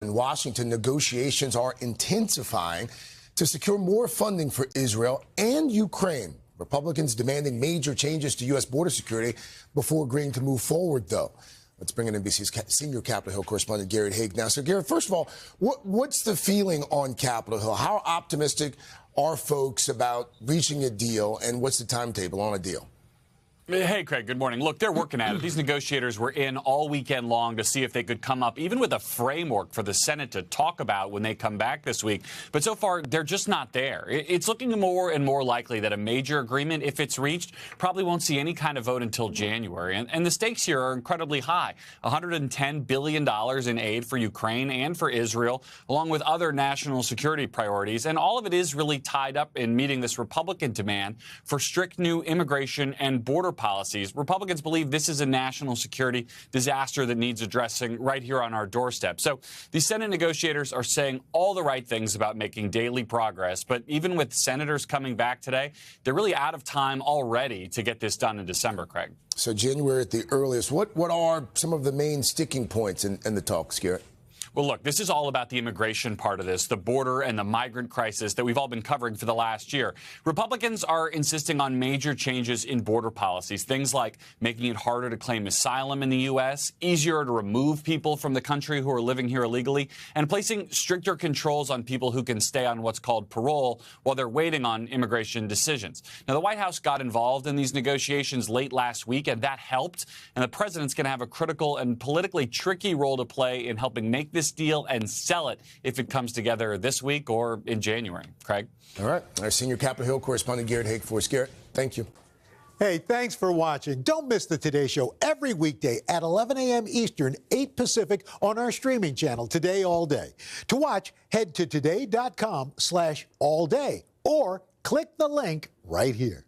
In Washington, negotiations are intensifying to secure more funding for Israel and Ukraine. Republicans demanding major changes to U.S. border security before agreeing to move forward, though. Let's bring in NBC's senior Capitol Hill correspondent, Garrett Haake. Now, so Garrett, first of all, what's the feeling on Capitol Hill? How optimistic are folks about reaching a deal, and what's the timetable on a deal? Hey, Craig, good morning. Look, they're working at it. These negotiators were in all weekend long to see if they could come up even with a framework for the Senate to talk about when they come back this week. But so far, they're just not there. It's looking more and more likely that a major agreement, if it's reached, probably won't see any kind of vote until January. And the stakes here are incredibly high. $110 billion in aid for Ukraine and for Israel, along with other national security priorities. And all of it is really tied up in meeting this Republican demand for strict new immigration and border policies. Republicans believe this is a national security disaster that needs addressing right here on our doorstep. So the Senate negotiators are saying all the right things about making daily progress. But even with senators coming back today, they're really out of time already to get this done in December, Craig. So January at the earliest. What are some of the main sticking points in the talks, Garrett? Well, look, this is all about the immigration part of this, the border and the migrant crisis that we've all been covering for the last year. Republicans are insisting on major changes in border policies, things like making it harder to claim asylum in the U.S., easier to remove people from the country who are living here illegally, and placing stricter controls on people who can stay on what's called parole while they're waiting on immigration decisions. Now, the White House got involved in these negotiations late last week, and that helped. And the president's going to have a critical and politically tricky role to play in helping make this deal and sell it if it comes together this week or in January. Craig? All right. Our senior Capitol Hill correspondent, Garrett Haake, for us. Garrett, thank you. Hey, thanks for watching. Don't miss the Today Show every weekday at 11 a.m. Eastern, 8 Pacific on our streaming channel, Today All Day. To watch, head to today.com/allday or click the link right here.